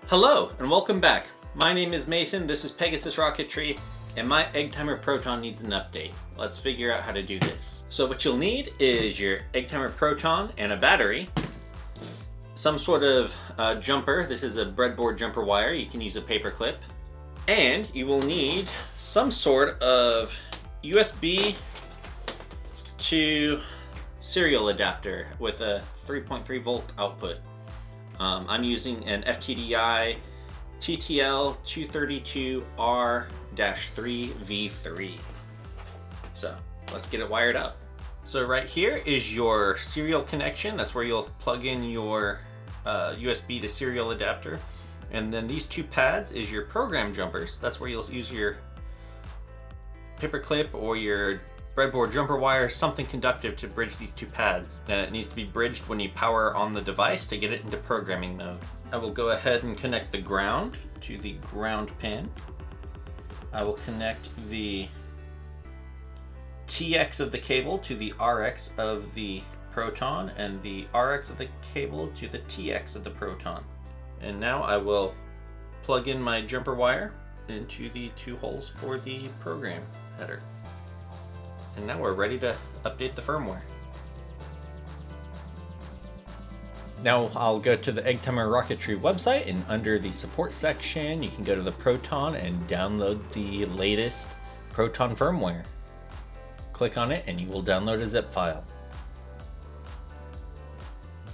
Hello and welcome back. My name is Mason, this is Pegasus Rocketry, and my Eggtimer Proton needs an update. Let's figure out how to do this. So what you'll need is your Eggtimer Proton and a battery, some sort of jumper. This is a breadboard jumper wire. You can use a paper clip. And you will need some sort of USB to serial adapter with a 3.3 volt output. I'm using an FTDI TTL 232R-3V3. So let's get it wired up. So right here is your serial connection. That's where you'll plug in your USB to serial adapter. And then these two pads is your program jumpers. That's where you'll use your paper clip or your breadboard jumper wire, something conductive to bridge these two pads. And it needs to be bridged when you power on the device to get it into programming mode. I will go ahead and connect the ground to the ground pin. I will connect the TX of the cable to the RX of the Proton and the RX of the cable to the TX of the Proton. And now I will plug in my jumper wire into the two holes for the program header. And now we're ready to update the firmware. Now I'll go to the Eggtimer Rocketry website, and under the support section you can go to the Proton and download the latest Proton firmware. Click on it and you will download a zip file.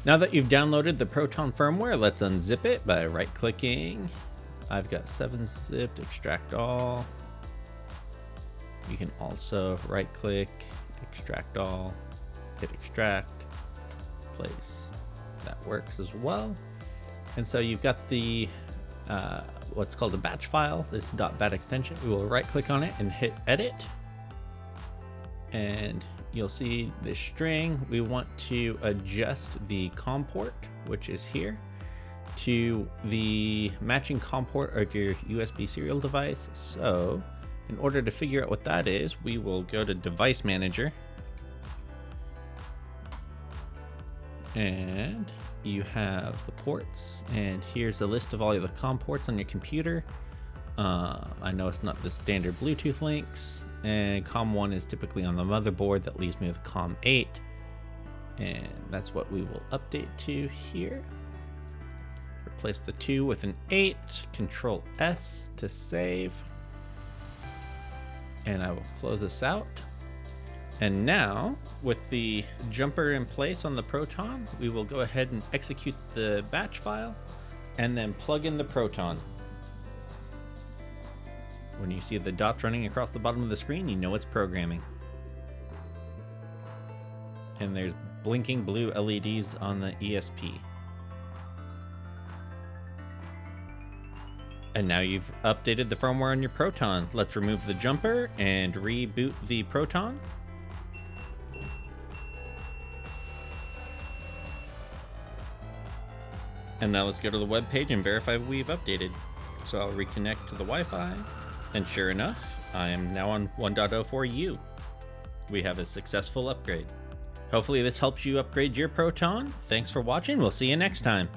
Now that you've downloaded the Proton firmware, let's unzip it by right-clicking. I've got 7-zipped, extract all. You can also right-click, extract all, hit extract, place. That works as well. And so you've got the what's called a batch file, this .bat extension. We will right-click on it and hit edit. And you'll see this string. We want to adjust the COM port, which is here, to the matching COM port of your USB serial device. So in order to figure out what that is, we will go to Device Manager. And you have the ports, and here's a list of all of the COM ports on your computer. I know it's not the standard Bluetooth links, and COM1 is typically on the motherboard. That leaves me with COM8, and that's what we will update to here. Replace the 2 with an 8, Control S to save. And I will close this out. And now, with the jumper in place on the Proton, we will go ahead and execute the batch file and then plug in the Proton. When you see the dots running across the bottom of the screen, you know it's programming. And there's blinking blue LEDs on the ESP. And now you've updated the firmware on your Proton. Let's remove the jumper and reboot the Proton. And now let's go to the web page and verify we've updated. So I'll reconnect to the Wi-Fi, and sure enough, I am now on 1.04U. We have a successful upgrade. Hopefully this helps you upgrade your Proton. Thanks for watching. We'll see you next time.